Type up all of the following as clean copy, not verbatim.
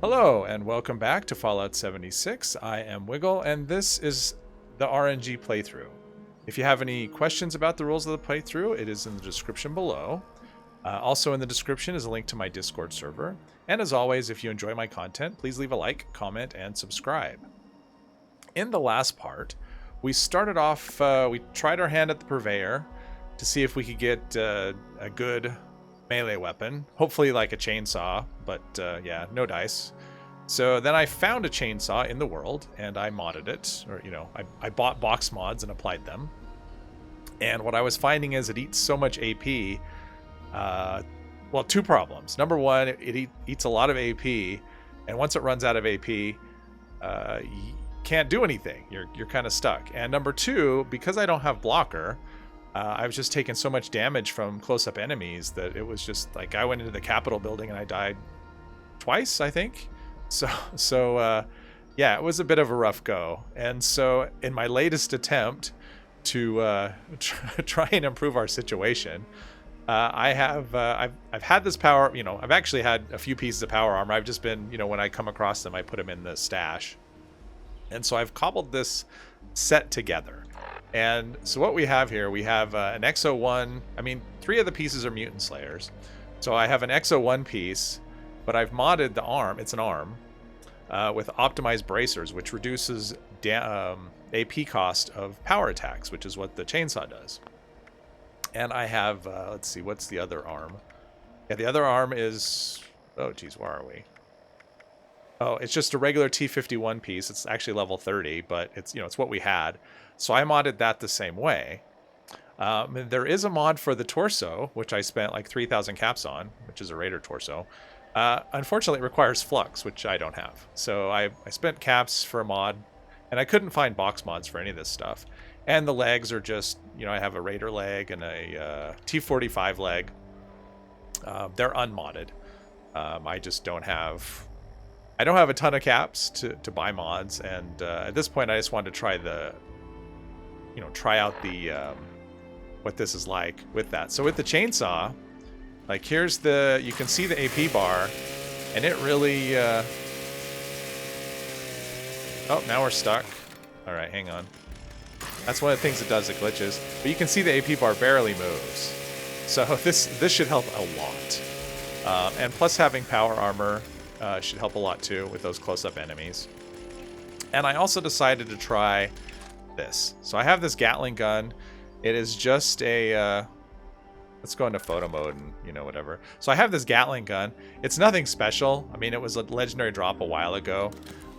Hello and welcome back to Fallout 76. I am Wiggle and this is the RNG playthrough. If you have any questions about the rules of the playthrough, it is in the description below. Also in the description is a link to my Discord server. And as always, if you enjoy my content, please leave a like, comment, and subscribe. In the last part, we started off, we tried our hand at the purveyor to see if we could get a good melee weapon, hopefully like a chainsaw, but yeah, no dice. So then I found a chainsaw in the world and I modded it, or I bought box mods and applied them. And what I was finding is it eats so much AP. Well, two problems. Number one, it eats a lot of AP, and once it runs out of AP, you can't do anything. You're kind of stuck. And number two, because I don't have blocker, I was just taking so much damage from close-up enemies that it was just like I went into the Capitol building and I died twice, I think. So yeah, it was a bit of a rough go. And so in my latest attempt to try and improve our situation, I've had this power. I've actually had a few pieces of power armor. I've just been, when I come across them, I put them in the stash. And so I've cobbled this set together. And so what we have here, we have an XO1. I mean, 3 of the pieces are mutant slayers. So I have an XO1 piece, but I've modded the arm. It's an arm with optimized bracers, which reduces AP cost of power attacks, which is what the chainsaw does. And I have, let's see, what's the other arm? Yeah, the other arm is, oh geez, where are we? Oh, it's just a regular T51 piece. It's actually level 30, but it's, it's what we had. So I modded that the same way. And there is a mod for the torso, which I spent like 3,000 caps on, which is a raider torso. Unfortunately, it requires flux, which I don't have. So I spent caps for a mod, and I couldn't find box mods for any of this stuff. And the legs are just, I have a raider leg and a T45 leg. They're unmodded. I just don't have... I don't have a ton of caps to buy mods, and at this point I just wanted to try the, try out the, what this is like with that. So with the chainsaw, like here's the, you can see the AP bar, and it really, oh, now we're stuck. All right, hang on. That's one of the things it does, it glitches. But you can see the AP bar barely moves. So this should help a lot. And plus having power armor, should help a lot too with those close-up enemies. And I also decided to try this. So I have this Gatling gun. It is just a let's go into photo mode and whatever. So I have this Gatling gun. It's nothing special. I mean, it was a legendary drop a while ago.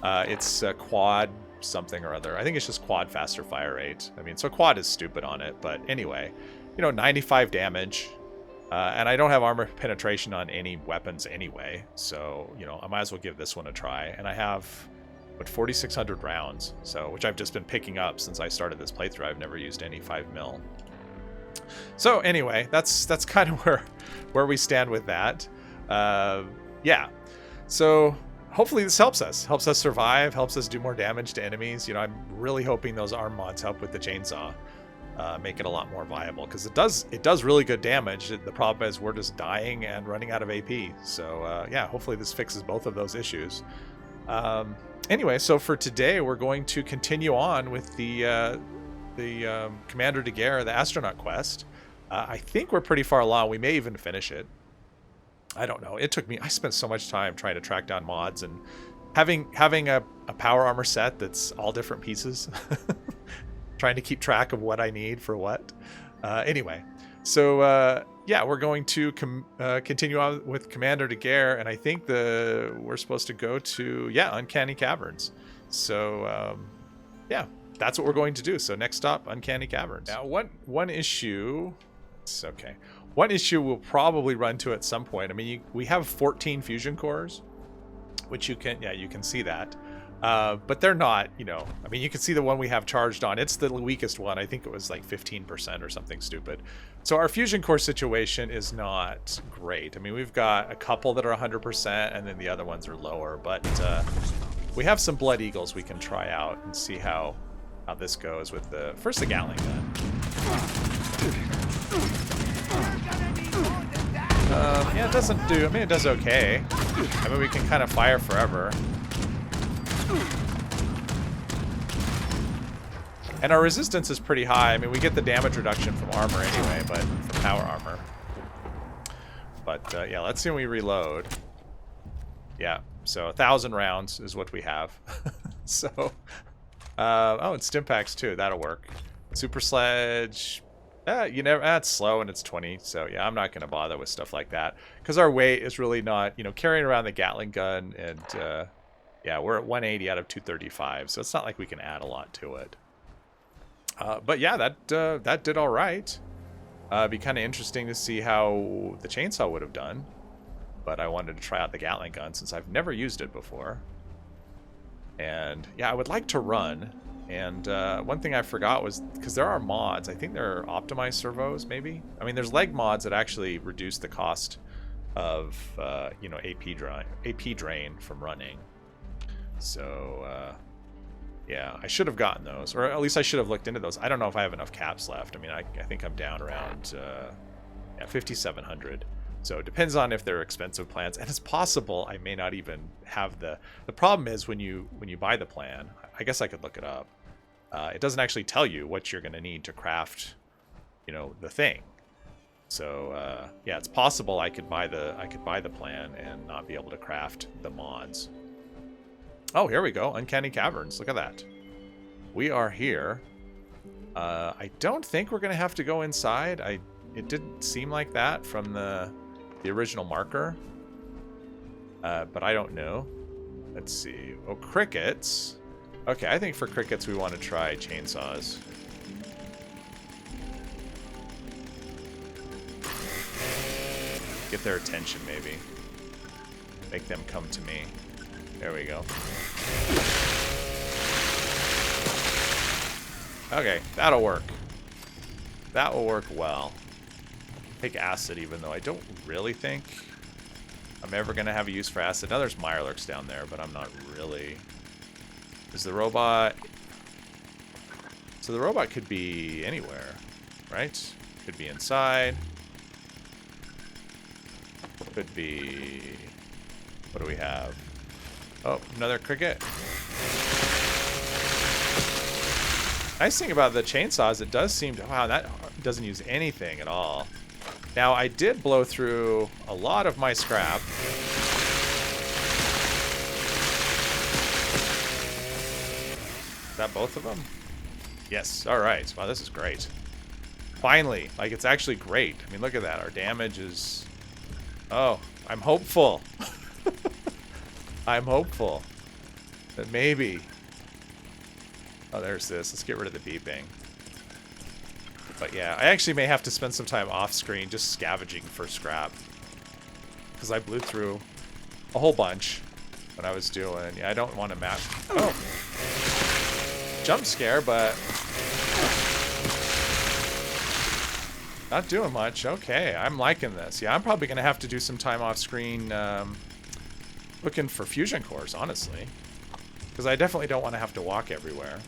It's a quad something or other. I think it's just quad faster fire rate. I mean, so quad is stupid on it, but anyway, 95 damage. And I don't have armor penetration on any weapons anyway, so, I might as well give this one a try. And I have, 4,600 rounds, so, which I've just been picking up since I started this playthrough. I've never used any 5mm. So anyway, that's kind of where we stand with that. Yeah, so hopefully this helps us survive, helps us do more damage to enemies. I'm really hoping those arm mods help with the chainsaw. Make it a lot more viable, because it does really good damage. The problem is we're just dying and running out of AP. So yeah, hopefully this fixes both of those issues. Anyway, so for today we're going to continue on with the Commander Daguerre, the astronaut quest. I think we're pretty far along. We may even finish it. I don't know. I spent so much time trying to track down mods and having a power armor set that's all different pieces. Trying to keep track of what I need for what. Anyway, so yeah, we're going to continue on with Commander Daguerre, and I think we're supposed to go to, Uncanny Caverns. So yeah, that's what we're going to do. So next stop, Uncanny Caverns. Now, one issue, it's okay. One issue we'll probably run to at some point. I mean, we have 14 fusion cores, which you can see that. But they're not, I mean, you can see the one we have charged on. It's the weakest one. I think it was like 15% or something stupid. So our fusion core situation is not great. I mean, we've got a couple that are 100%, and then the other ones are lower. But we have some Blood Eagles we can try out and see how this goes with the first Gatling gun. Yeah, it doesn't do... I mean, it does okay. I mean, we can kind of fire forever. And our resistance is pretty high. I mean, we get the damage reduction from armor anyway, but from power armor. But, yeah, let's see when we reload. Yeah, so 1,000 rounds is what we have. So, oh, and stim packs too. That'll work. Super sledge. You never. It's slow and it's 20. So yeah, I'm not gonna bother with stuff like that because our weight is really not. You know, carrying around the Gatling gun and yeah, we're at 180 out of 235. So it's not like we can add a lot to it. But yeah, that did all right. It'd be kind of interesting to see how the chainsaw would have done. But I wanted to try out the Gatling gun since I've never used it before. And yeah, I would like to run. And one thing I forgot was, because there are mods, I think there are optimized servos, maybe? I mean, there's leg mods that actually reduce the cost of, you know, AP drain from running. So, yeah, I should have gotten those. Or at least I should have looked into those. I don't know if I have enough caps left. I mean, I think I'm down around yeah, 5,700. So it depends on if they're expensive plans, and it's possible I may not even have the problem is when you buy the plan, I guess I could look it up. It doesn't actually tell you what you're going to need to craft, you know, the thing. So yeah, it's possible I could buy the plan and not be able to craft the mods. Oh, here we go, Uncanny Caverns. Look at that. We are here. I don't think we're going to have to go inside. It didn't seem like that from the original marker, but I don't know. Let's see. Oh, crickets. Okay, I think for crickets we want to try chainsaws. Get their attention, maybe. Make them come to me. There we go. Okay, that'll work. That will work well. Take acid, even though I don't really think I'm ever going to have a use for acid. Now there's Mirelurks down there, but I'm not really... Is the robot... So the robot could be anywhere, right? Could be inside. Could be... What do we have? Oh, another cricket. Nice thing about the chainsaws, it does seem to... Wow, that doesn't use anything at all. Now, I did blow through a lot of my scrap. Is that both of them? Yes. All right. Wow, this is great. Finally. Like, it's actually great. I mean, look at that. Our damage is... Oh, I'm hopeful. I'm hopeful that maybe... Oh, there's this. Let's get rid of the beeping. But yeah, I actually may have to spend some time off screen just scavenging for scrap. Because I blew through a whole bunch when I was doing... Yeah, I don't want to map... Oh! Jump scare, but... Not doing much. Okay, I'm liking this. Yeah, I'm probably going to have to do some time off screen looking for fusion cores, honestly. Because I definitely don't want to have to walk everywhere.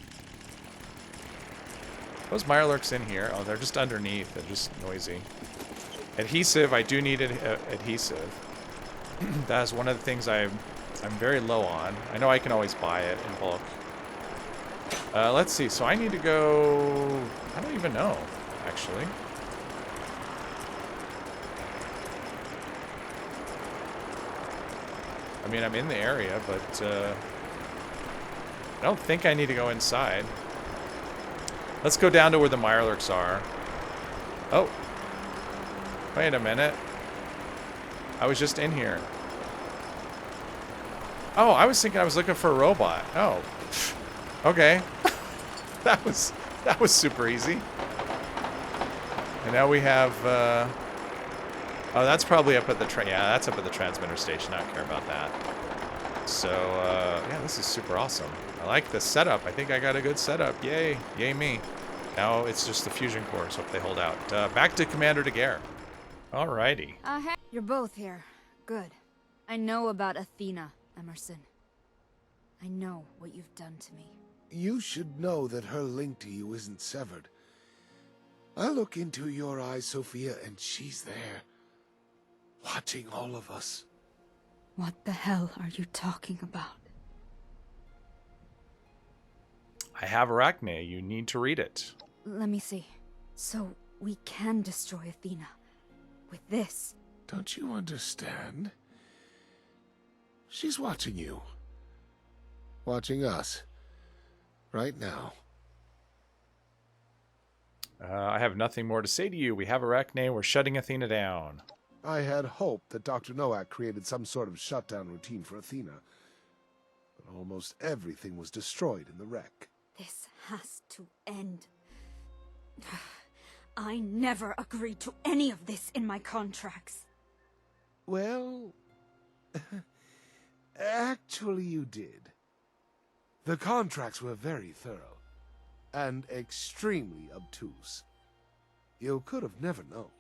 Those Mirelurks in here. Oh, they're just underneath. They're just noisy. Adhesive. I do need adhesive. That is one of the things I'm very low on. I know I can always buy it in bulk. Let's see. So I need to go... I don't even know, actually. I mean, I'm in the area, but I don't think I need to go inside. Let's go down to where the Mirelurks are. Oh. Wait a minute. I was just in here. Oh, I was thinking I was looking for a robot. Oh. Okay. That was super easy. And now we have oh, that's probably up at the yeah, that's up at the transmitter station. I don't care about that. So, yeah, this is super awesome. I like the setup. I think I got a good setup. Yay. Yay me. Now it's just the fusion cores. Hope they hold out. Back to Commander Daguerre. Alrighty. You're both here. Good. I know about Athena, Emerson. I know what you've done to me. You should know that her link to you isn't severed. I look into your eyes, Sophia, and she's there. watching all of us. What the hell are you talking about? I have Arachne. You need to read it. Let me see. So, we can destroy Athena. With this. Don't you understand? She's watching you. Watching us. Right now. I have nothing more to say to you. We have Arachne. We're shutting Athena down. I had hoped that Dr. Nowak created some sort of shutdown routine for Athena. But almost everything was destroyed in the wreck. This has to end. I never agreed to any of this in my contracts. Well, actually you did. The contracts were very thorough and extremely obtuse. You could have never known.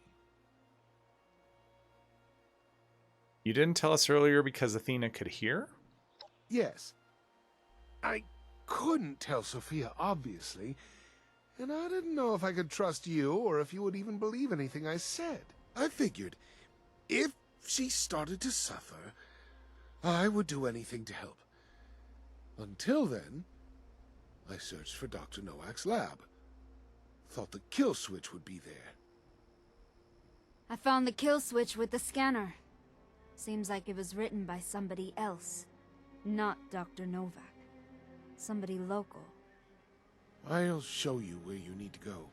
You didn't tell us earlier because Athena could hear? Yes. I couldn't tell Sophia, obviously, and I didn't know if I could trust you or if you would even believe anything I said. I figured if she started to suffer, I would do anything to help. Until then, I searched for Dr. Nowak's lab. Thought the kill switch would be there. I found the kill switch with the scanner. Seems like it was written by somebody else. Not Dr. Novak. Somebody local. I'll show you where you need to go.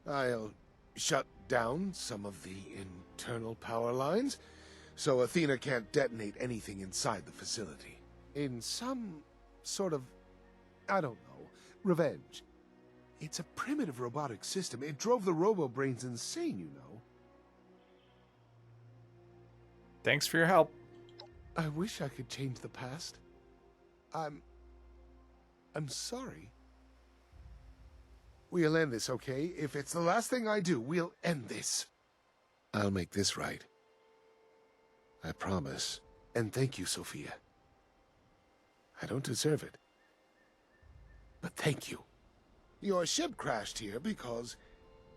I'll shut down some of the internal power lines, so Athena can't detonate anything inside the facility. In some sort of, I don't know, revenge. It's a primitive robotic system. It drove the robo-brains insane, you know. Thanks for your help. I wish I could change the past. I'm sorry. We'll end this, okay? If it's the last thing I do, we'll end this. I'll make this right. I promise. And thank you, Sophia. I don't deserve it. But thank you. Your ship crashed here because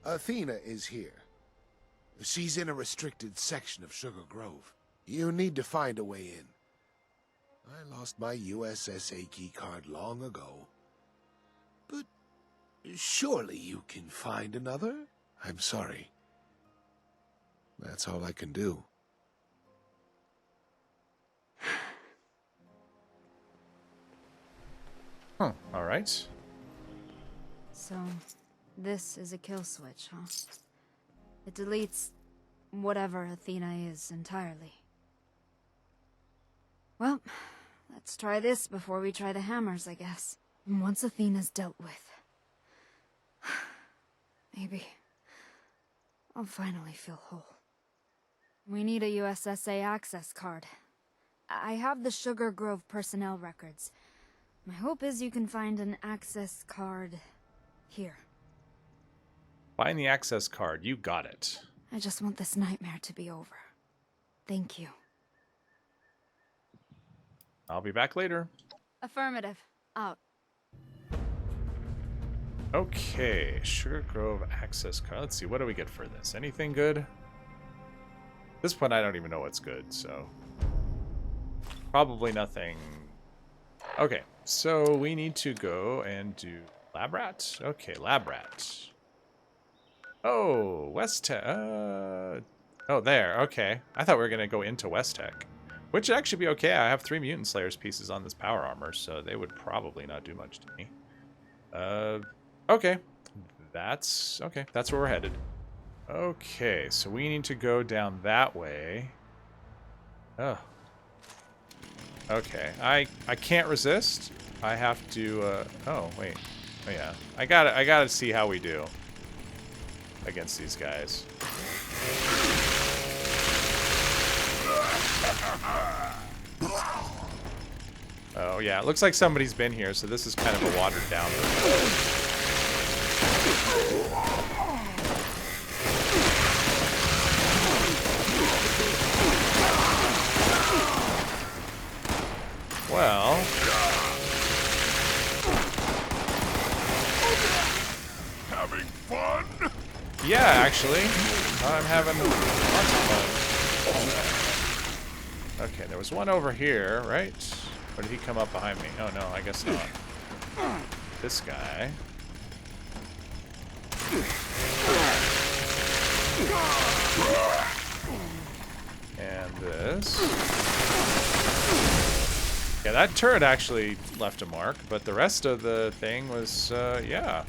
Athena is here. She's in a restricted section of Sugar Grove. You need to find a way in. I lost my USSA keycard long ago. But surely you can find another? I'm sorry. That's all I can do. Huh. All right. So, this is a kill switch, huh? It deletes whatever Athena is entirely. Well, let's try this before we try the hammers, I guess. Once Athena's dealt with, maybe I'll finally feel whole. We need a USSA access card. I have the Sugar Grove personnel records. My hope is you can find an access card here. Find the access card. You got it. I just want this nightmare to be over. Thank you. I'll be back later. Affirmative. Out. Okay, Sugar Grove access card. Let's see, what do we get for this? Anything good? At this point, I don't even know what's good, so... probably nothing. Okay, so we need to go and do Lab Rat? Okay, Lab Rat. Oh, West Tech. Oh, there, okay. I thought we were going to go into West Tech. Which would actually be okay. I have 3 Mutant Slayers pieces on this power armor, so they would probably not do much to me. Okay. That's where we're headed. Okay, so we need to go down that way. Oh. Okay, I can't resist. I have to, oh, wait. Oh, yeah. I gotta see how we do against these guys. Oh, yeah. It looks like somebody's been here, so this is kind of a watered down version. Well... having fun? Yeah, actually. I'm having lots of fun. Okay, there was one over here, right? Or did he come up behind me? Oh no, I guess not. This guy. And this. Yeah, that turret actually left a mark, but the rest of the thing was, yeah.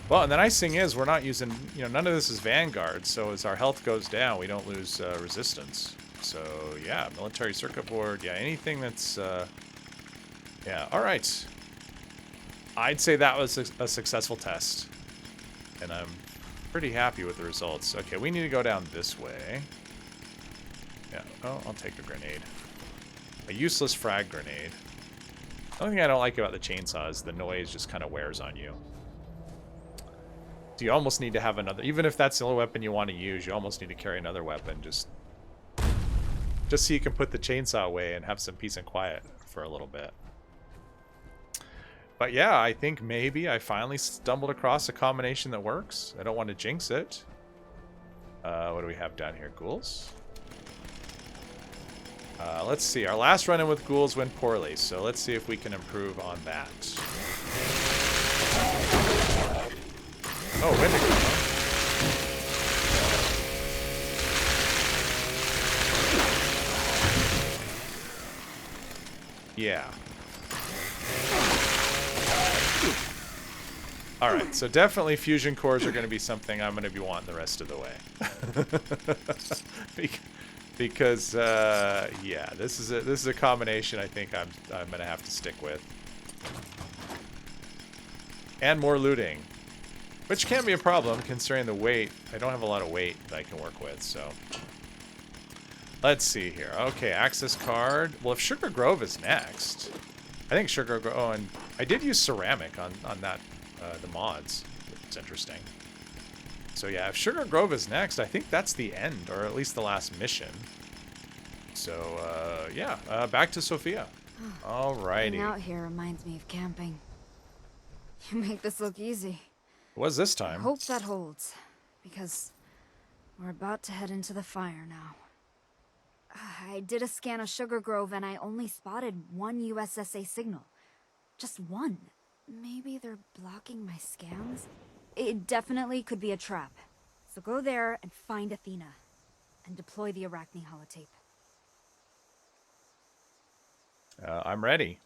Well, and the nice thing is we're not using, you know, none of this is Vanguard, so as our health goes down, we don't lose resistance. So, yeah, military circuit board, yeah, anything that's, yeah, all right. I'd say that was a successful test, and I'm pretty happy with the results. Okay, we need to go down this way. Yeah, oh, I'll take a grenade. A useless frag grenade. The only thing I don't like about the chainsaw is the noise just kind of wears on you. So you almost need to have another, even if that's the only weapon you want to use, you almost need to carry another weapon just so you can put the chainsaw away and have some peace and quiet for a little bit. But yeah, I think maybe I finally stumbled across a combination that works. I don't want to jinx it. What do we have down here? Ghouls? Let's see. Our last run-in with ghouls went poorly, so let's see if we can improve on that. Oh, Wendigo. Yeah. Alright, so definitely fusion cores are going to be something I'm going to be wanting the rest of the way. Because, yeah, this is a combination I think I'm going to have to stick with. And more looting. Which can be a problem considering the weight. I don't have a lot of weight that I can work with, so... Let's see here. Okay, access card. Well, if Sugar Grove is next, I think Sugar Grove. Oh, and I did use ceramic on that, the mods. It's interesting. So yeah, if Sugar Grove is next, I think that's the end, or at least the last mission. So yeah, back to Sophia. Alrighty. Being out here reminds me of camping. You make this look easy. What was this I time? hope that holds, because we're about to head into the fire now. I did a scan of Sugar Grove and I only spotted one USSA signal. Just one. Maybe they're blocking my scans? It definitely could be a trap. So go there and find Athena. And deploy the Arachne holotape. I'm ready.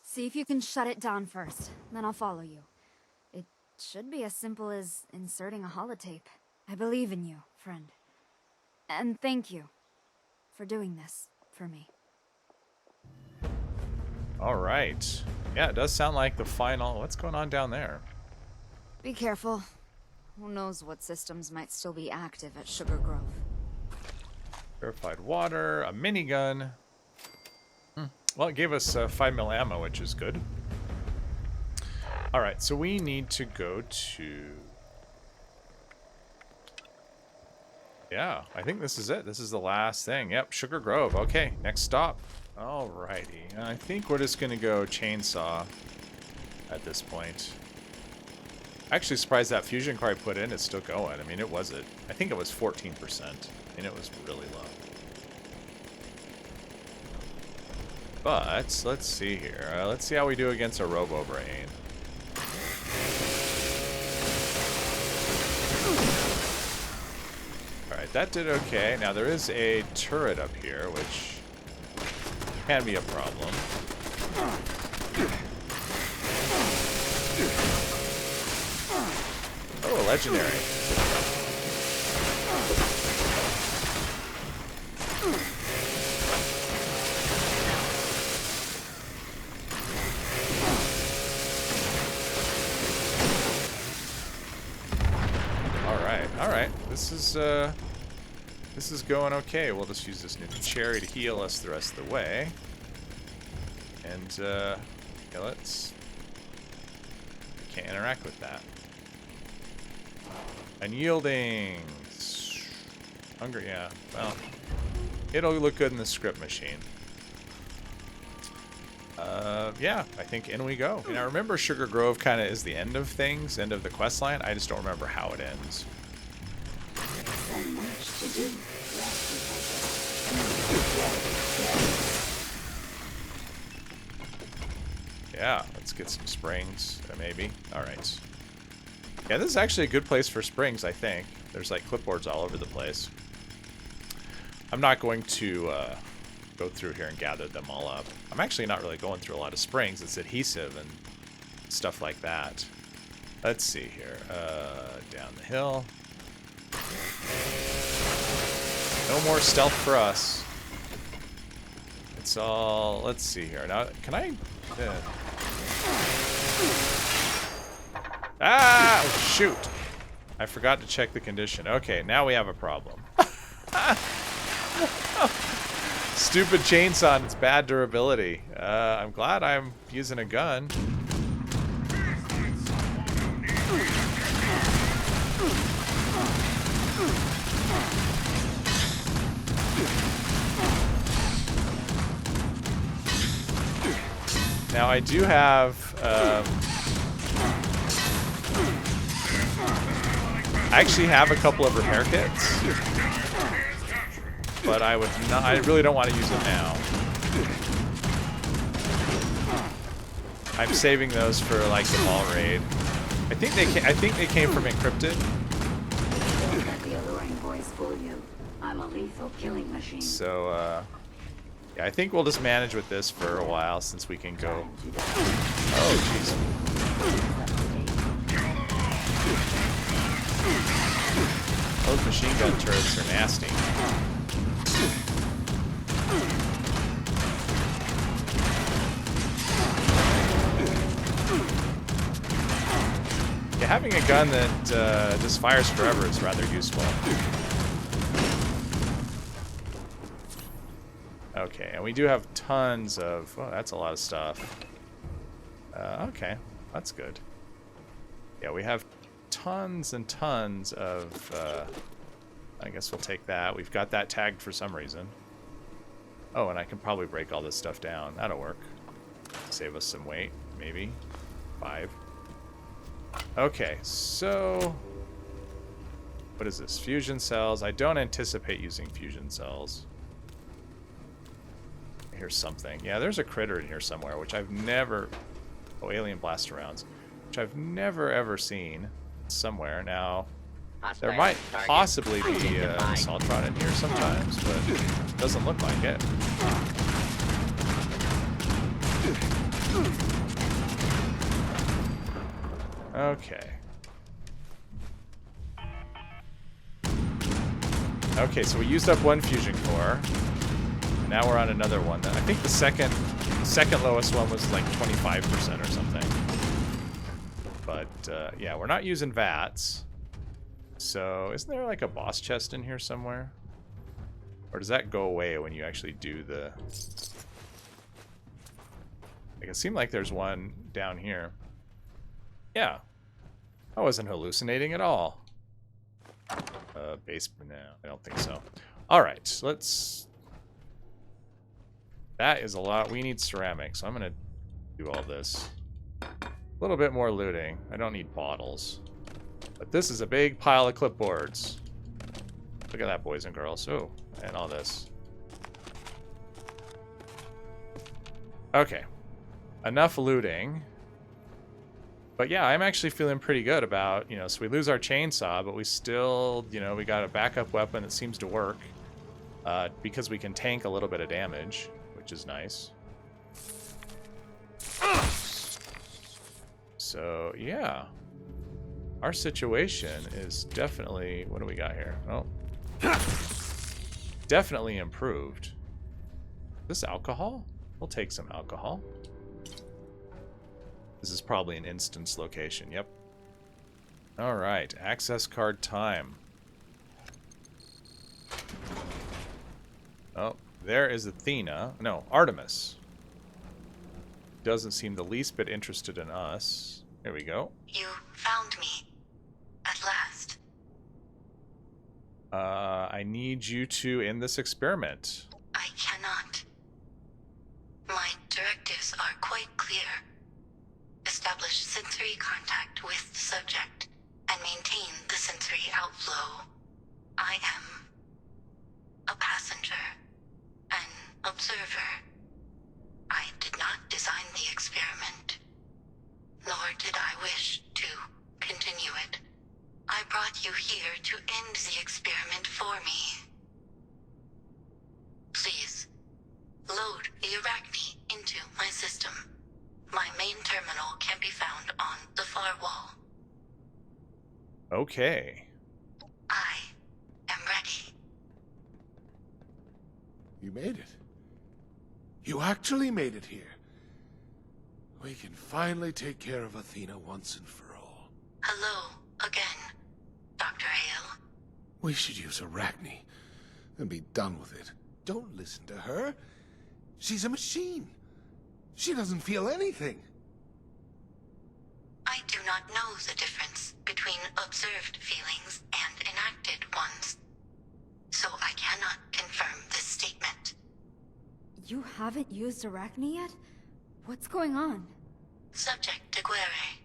See if you can shut it down first, then I'll follow you. It should be as simple as inserting a holotape. I believe in you, friend. And thank you for doing this for me. All right. Yeah, it does sound like the final... What's going on down there? Be careful. Who knows what systems might still be active at Sugar Grove. Purified water, a minigun. Well, it gave us 5mm ammo, which is good. All right, so we need to go to... Yeah, I think this is it. This is the last thing. Yep, Sugar Grove. Okay, next stop. Alrighty. I think we're just going to go chainsaw at this point. Actually surprised that fusion core I put in is still going. I mean, it was it. I think it was 14%. And it was really low. But, let's see here. Let's see how we do against a Robo-Brain. Alright, that did okay. Now, there is a turret up here, which can be a problem. Oh, a legendary. All right. This is going okay. We'll just use this new cherry to heal us the rest of the way. And yeah, can't interact with that. Unyielding. Hungry, yeah. Well, it'll look good in the script machine. Yeah, I think in we go. And I remember Sugar Grove kind of is the end of things, end of the quest line. I just don't remember how it ends. So much to do. Yeah, let's get some springs, maybe. Alright. Yeah, this is actually a good place for springs, I think. There's like clipboards all over the place. I'm not going to go through here and gather them all up. I'm actually not really going through a lot of springs. It's adhesive and stuff like that. Let's see here. Down the hill. No more stealth for us. It's all... Let's see here. Now, can I... Ah! Oh, shoot! I forgot to check the condition. Okay, now we have a problem. Stupid chainsaw and its bad durability. I'm glad I'm using a gun. Now I do have, I actually have a couple of repair kits, but I would not. I really don't want to use them now. I'm saving those for like the mall raid. I think they came from encrypted. Let the alluring voice fool you. I'm a lethal killing machine. So, yeah, I think we'll just manage with this for a while since we can go. Oh, jeez. Those machine gun turrets are nasty. Yeah, having a gun that just fires forever is rather useful. Okay, and we do have tons of... Oh, that's a lot of stuff. Okay, that's good. Yeah, we have tons and tons of... I guess we'll take that. We've got that tagged for some reason. Oh, and I can probably break all this stuff down. That'll work. Save us some weight, maybe. 5. Okay, so... What is this? Fusion cells. I don't anticipate using fusion cells. Here's something. Yeah, there's a critter in here somewhere, which I've never... Oh, alien blaster rounds. Which I've never, ever seen somewhere. Now, there might possibly be an Assaultron in here sometimes, but it doesn't look like it. Okay. Okay, so we used up one fusion core. Now we're on another one. I think the second lowest one was like 25% or something. But yeah, we're not using VATS. So isn't there like a boss chest in here somewhere? Or does that go away when you actually do the... Like, it seemed like there's one down here. Yeah. I wasn't hallucinating at all. Base... No, I don't think so. Alright, let's... That is a lot. We need ceramic, so I'm going to do all this. A little bit more looting. I don't need bottles. But this is a big pile of clipboards. Look at that, boys and girls. Oh, and all this. Okay. Enough looting. But yeah, I'm actually feeling pretty good about, you know, so we lose our chainsaw, but we still, you know, we got a backup weapon that seems to work. Because we can tank a little bit of damage, which is nice. So, yeah. Our situation is definitely... What do we got here? Oh. Definitely improved. This alcohol? We'll take some alcohol. This is probably an instance location. Yep. Alright. Access card time. Oh, there is Athena. No, Artemis. Doesn't seem the least bit interested in us. Here we go. You found me. At last. I need you to end this experiment. I cannot. My directives are quite clear. Establish sensory contact with the subject and maintain the sensory outflow. I am a passenger, an observer. I did not design the experiment. terminal can be found on the far wall. Okay. I am ready. You made it. You actually made it here. We can finally take care of Athena once and for all. Hello again, Dr. Hale. We should use Arachne and be done with it. Don't listen to her. She's a machine. She doesn't feel anything. I do not know the difference between observed feelings and enacted ones, so I cannot confirm this statement. You haven't used Arachne yet? What's going on? Subject Daguerre,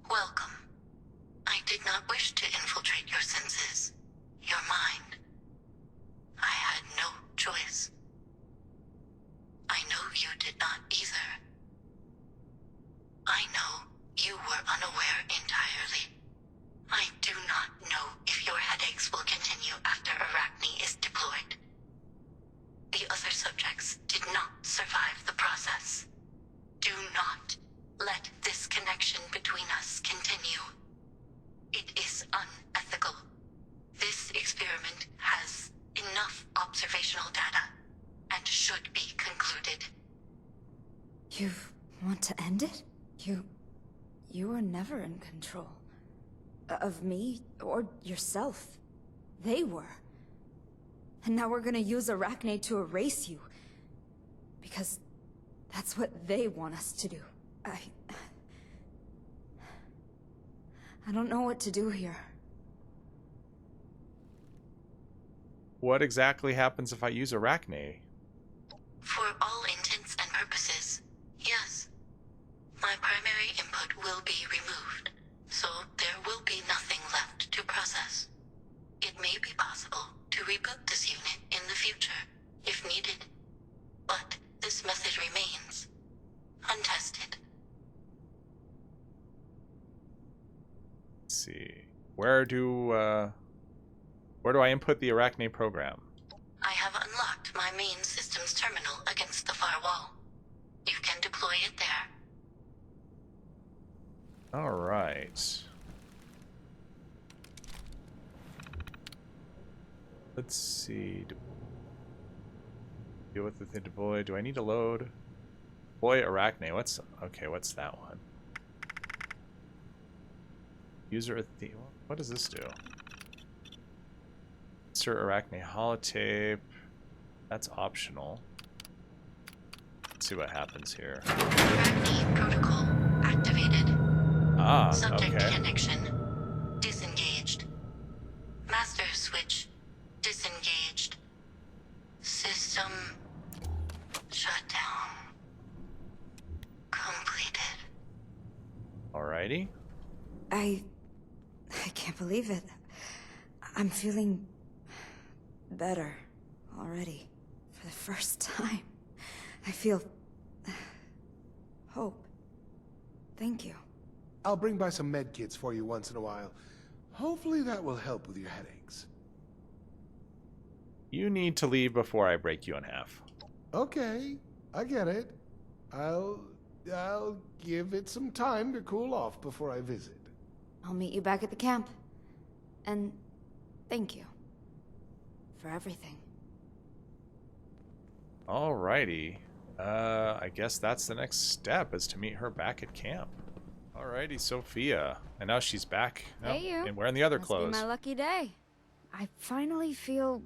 welcome. I did not wish to infiltrate your senses, your mind. I had no choice. I know you did not either. I know you were unaware entirely. I do not know if your headaches will continue after Arachne is deployed. The other subjects did not survive the process. Do not let this connection between us continue. It is unethical. This experiment has enough observational data and should be concluded. You want to end it? You were never in control. Of me or yourself. They were. And now we're gonna use Arachne to erase you. Because that's what they want us to do. I don't know what to do here. What exactly happens if I use Arachne? For all intents and purposes, yes. My primary input will be removed, so there will be nothing left to process. It may be possible to reboot this unit in the future, if needed, but this method remains untested. Let's see. Where do I input the Arachne program? I have unlocked my main system's terminal against the far wall. You can deploy it there. All right. Let's see. Deal with the thing deploy. Do I need to load? Deploy Arachne. What's that one? User Athena. What does this do? Insert Arachne holotape. That's optional. Let's see what happens here. Arachne protocol activated. Ah, Subject okay. connection disengaged. Master switch disengaged. System shutdown completed. Alrighty. I can't believe it. I'm feeling better already. For the first time. I feel hope. Thank you. I'll bring by some med kits for you once in a while. Hopefully that will help with your headaches. You need to leave before I break you in half. Okay, I get it. I'll give it some time to cool off before I visit. I'll meet you back at the camp. And thank you. For everything. Alrighty. I guess that's the next step, is to meet her back at camp. Alrighty, Sophia. And now she's back. Hey, you. And wearing the other Must clothes. be my lucky day. I finally feel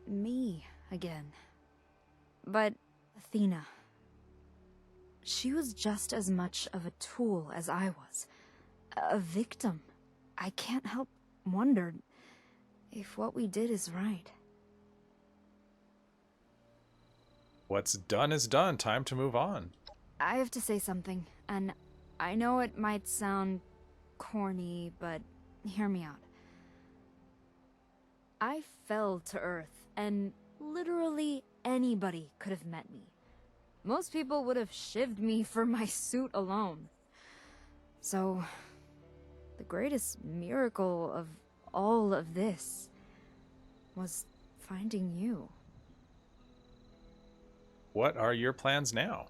me again. But Athena, she was just as much of a tool as I was. A victim. I can't help wonder if what we did is right. What's done is done. Time to move on. I have to say something, and I know it might sound corny, but hear me out. I fell to Earth, and literally anybody could have met me. Most people would have shivved me for my suit alone. So, the greatest miracle of all of this was finding you. What are your plans now?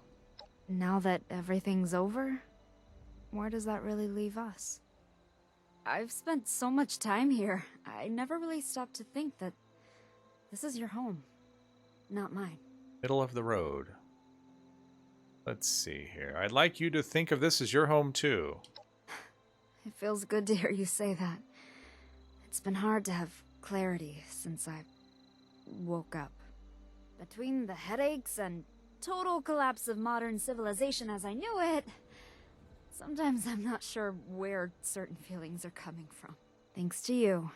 Now that everything's over, where does that really leave us? I've spent so much time here, I never really stopped to think that this is your home, not mine. Middle of the road. Let's see here. I'd like you to think of this as your home too. It feels good to hear you say that. It's been hard to have clarity since I woke up. Between the headaches and total collapse of modern civilization as I knew it, sometimes I'm not sure where certain feelings are coming from. Thanks to you,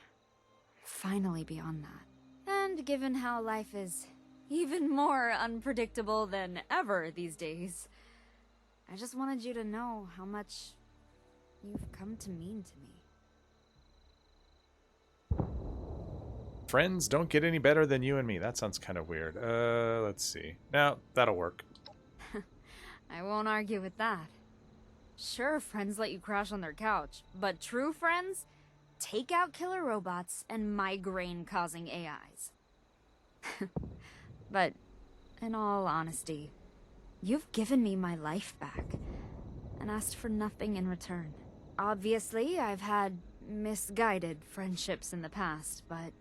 finally beyond that. And given how life is even more unpredictable than ever these days, I just wanted you to know how much you've come to mean to me. Friends don't get any better than you and me. That sounds kind of weird. Let's see. Now, that'll work. I won't argue with that. Sure, friends let you crash on their couch, but true friends take out killer robots and migraine-causing AIs. But, in all honesty, you've given me my life back, and asked for nothing in return. Obviously, I've had misguided friendships in the past, but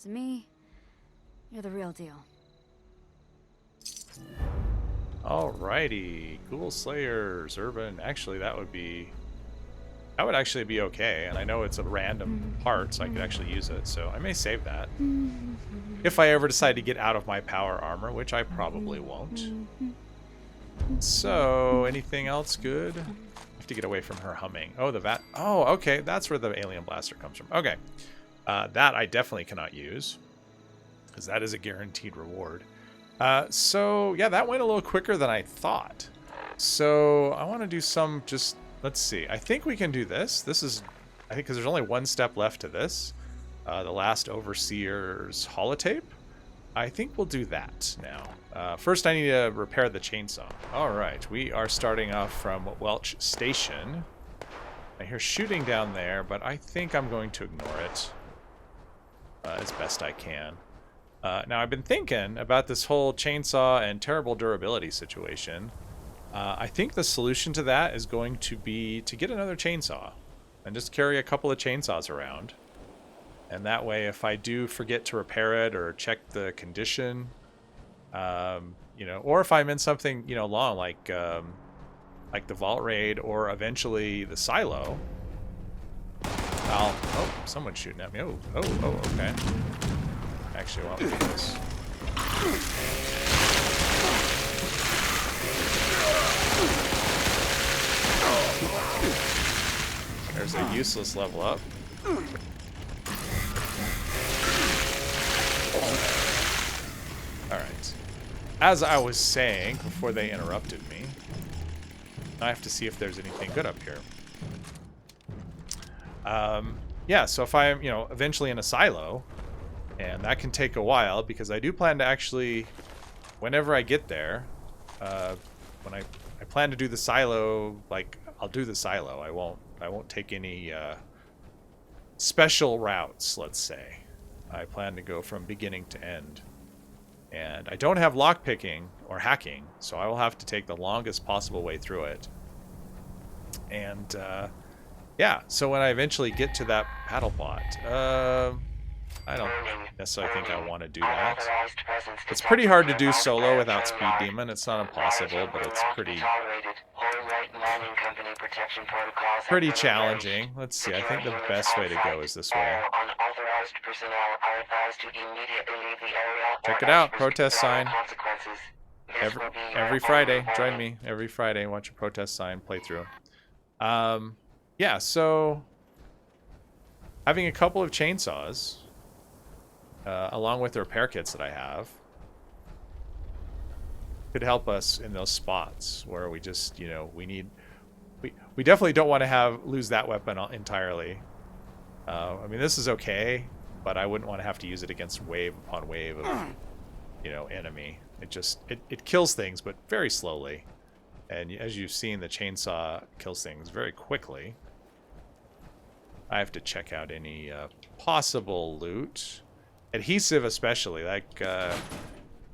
to me, you're the real deal. Alrighty. Ghoul Slayers, Urban. Actually, that would actually be okay, and I know it's a random part, so I could actually use it, so I may save that. If I ever decide to get out of my power armor, which I probably won't. So, anything else good? I have to get away from her humming. Oh, the vat. Oh, okay, that's where the alien blaster comes from. Okay. That I definitely cannot use, because that is a guaranteed reward. So, yeah, that went a little quicker than I thought. So, I want to do some just... Let's see. I think we can do this. This is... I think because there's only one step left to this. The last Overseer's holotape. I think we'll do that now. First, I need to repair the chainsaw. Alright, we are starting off from Welch Station. I hear shooting down there, but I think I'm going to ignore it as best I can. Now, I've been thinking about this whole chainsaw and terrible durability situation. I think the solution to that is going to be to get another chainsaw and just carry a couple of chainsaws around. And that way, if I do forget to repair it or check the condition, you know, or if I'm in something, you know, long, like the Vault Raid or eventually the Silo, oh, someone's shooting at me. Oh, okay. Actually, I want to do this. There's a useless level up. Alright. As I was saying before they interrupted me, I have to see if there's anything good up here. Yeah, so if I'm, you know, eventually in a silo, and that can take a while because I do plan to actually, whenever I get there, when I plan to do the silo, like, I'll do the silo. I won't take any special routes, let's say. I plan to go from beginning to end. And I don't have lockpicking or hacking, so I will have to take the longest possible way through it. And, yeah, so when I eventually get to that paddle pot, I don't necessarily think I want to do that. It's pretty hard to do solo without Speed Demon. It's not impossible, but it's pretty challenging. Let's see, I think the best way to go is this way. Check it out, protest sign. Every Friday, join me every Friday, watch a protest sign playthrough. Yeah, so having a couple of chainsaws, along with the repair kits that I have, could help us in those spots where we just, you know, we definitely don't want to lose that weapon entirely. I mean, this is okay, but I wouldn't want to have to use it against wave upon wave of, you know, enemy. It kills things, but very slowly. And as you've seen, the chainsaw kills things very quickly. I have to check out any possible loot. Adhesive especially. Like,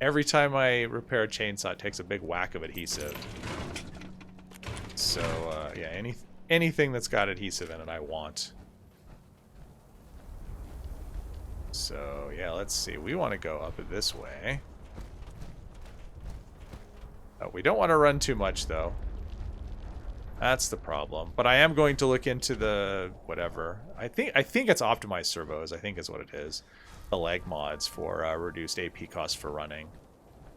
every time I repair a chainsaw, it takes a big whack of adhesive. So, yeah, anything that's got adhesive in it, I want. So, yeah, let's see. We want to go up this way. Oh, we don't want to run too much, though. That's the problem. But I am going to look into the whatever. I think it's optimized servos. I think is what it is. The leg mods for reduced AP cost for running,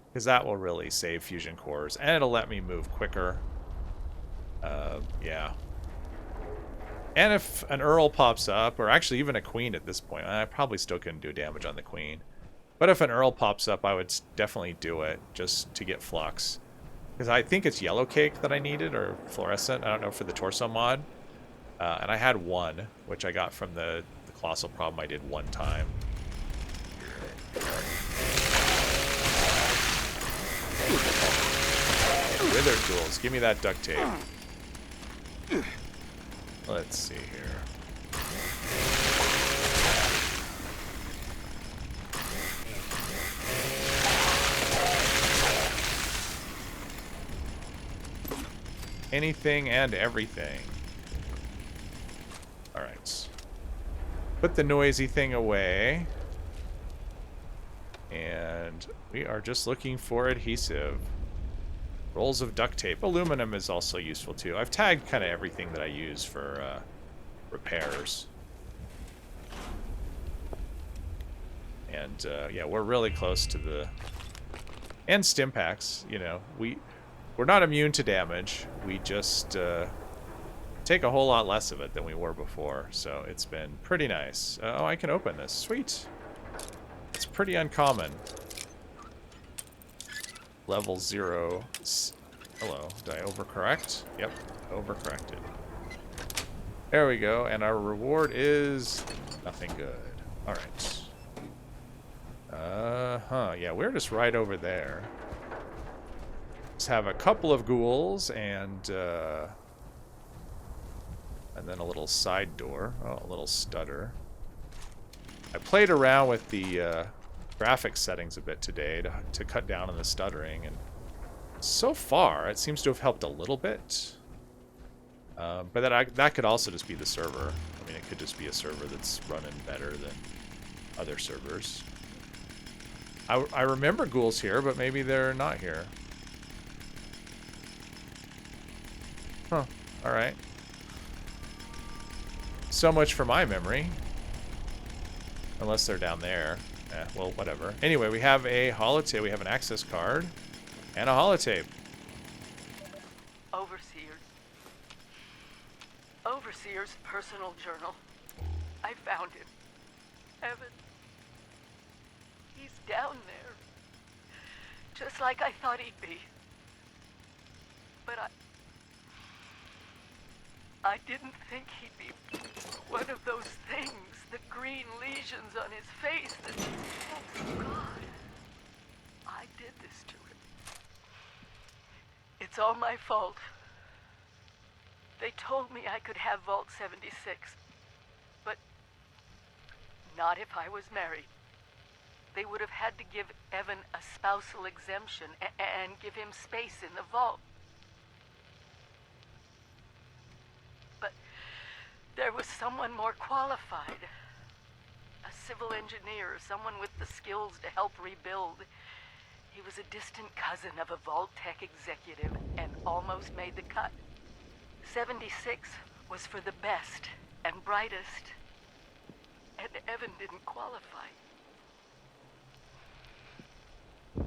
because that will really save fusion cores and it'll let me move quicker. Yeah. And if an Earl pops up, or actually even a Queen at this point, I probably still couldn't do damage on the Queen. But if an Earl pops up, I would definitely do it just to get flux. Because I think it's yellow cake that I needed, or fluorescent, I don't know, for the torso mod. And I had one, which I got from the colossal problem I did one time. Withered ghouls, give me that duct tape. Let's see here. Anything and everything. Alright. Put the noisy thing away. And we are just looking for adhesive. Rolls of duct tape. Aluminum is also useful too. I've tagged kind of everything that I use for repairs. And yeah, we're really close to the... And stim packs, you know. We're not immune to damage. We just take a whole lot less of it than we were before. So it's been pretty nice. Oh, I can open this. Sweet. It's pretty uncommon. Level 0. Hello. Did I overcorrect? Yep. Overcorrected. There we go. And our reward is nothing good. Alright. Yeah, we're just right over there. Just have a couple of ghouls and then a little side door. Oh, a little stutter. I played around with the graphics settings a bit today to cut down on the stuttering, and so far it seems to have helped a little bit. But that could also just be the server. I mean, it could just be a server that's running better than other servers. I remember ghouls here, but maybe they're not here. Huh. Alright. So much for my memory. Unless they're down there. Well, whatever. Anyway, we have a holotape. We have an access card. And a holotape. Overseer's personal journal. I found him. Evan. He's down there. Just like I thought he'd be. But I didn't think he'd be one of those things, the green lesions on his face that... Oh, God. I did this to him. It's all my fault. They told me I could have Vault 76, but not if I was married. They would have had to give Evan a spousal exemption and give him space in the vault. But there was someone more qualified. A civil engineer, someone with the skills to help rebuild. He was a distant cousin of a Vault Tech executive and almost made the cut. 76 was for the best and brightest, and Evan didn't qualify.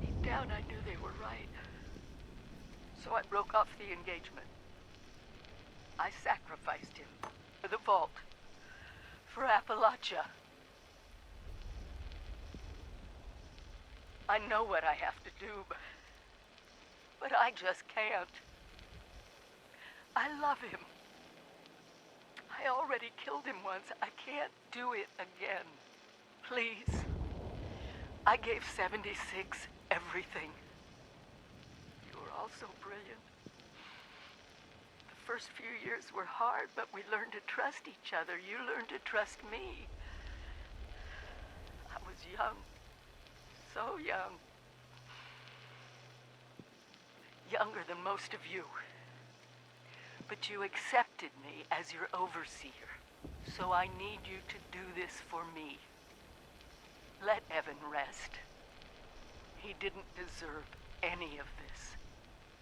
Deep down, I knew they were right. So I broke off the engagement. I sacrificed him for the vault, for Appalachia. I know what I have to do, but I just can't. I love him. I already killed him once. I can't do it again. Please. I gave 76 everything. You were all so brilliant. The first few years were hard, but we learned to trust each other. You learned to trust me. I was young. So young. Younger than most of you. But you accepted me as your overseer, so I need you to do this for me. Let Evan rest. He didn't deserve any of this.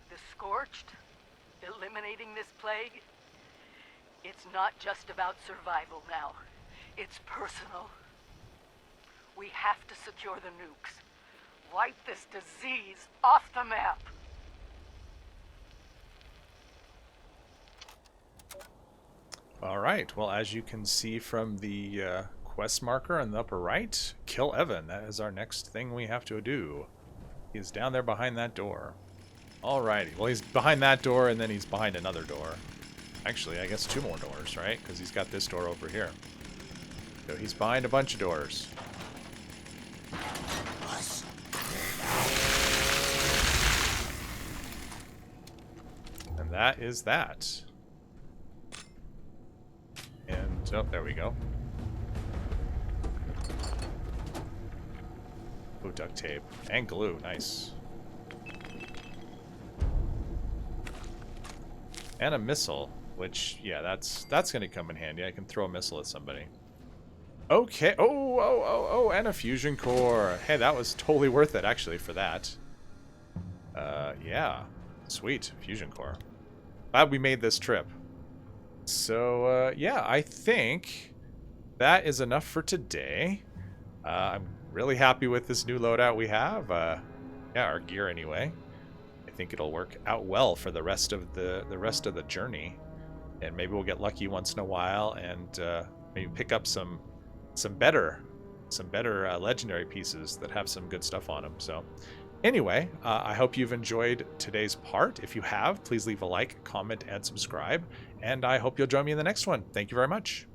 The Scorched, eliminating this plague, it's not just about survival now. It's personal. We have to secure the nukes. Wipe this disease off the map. All right. Well, as you can see from the quest marker on the upper right, kill Evan. That is our next thing we have to do. He's down there behind that door. Alrighty. Well, he's behind that door, and then he's behind another door. Actually, I guess 2 more doors, right? Because he's got this door over here. So he's behind a bunch of doors. And that is that. And, oh, there we go. Oh, duct tape. And glue. Nice. And a missile, which, yeah, that's going to come in handy. I can throw a missile at somebody. Okay. Oh, and a fusion core. Hey, that was totally worth it, actually, for that. Yeah. Sweet. Fusion core. Glad we made this trip. So, yeah, I think that is enough for today. I'm really happy with this new loadout we have. Yeah, our gear anyway. I think it'll work out well for the rest of the journey, and maybe we'll get lucky once in a while and maybe pick up some better legendary pieces that have some good stuff on them. So anyway, I hope you've enjoyed today's part. If you have, please leave a like, comment, and subscribe, and I hope you'll join me in the next one. Thank you very much.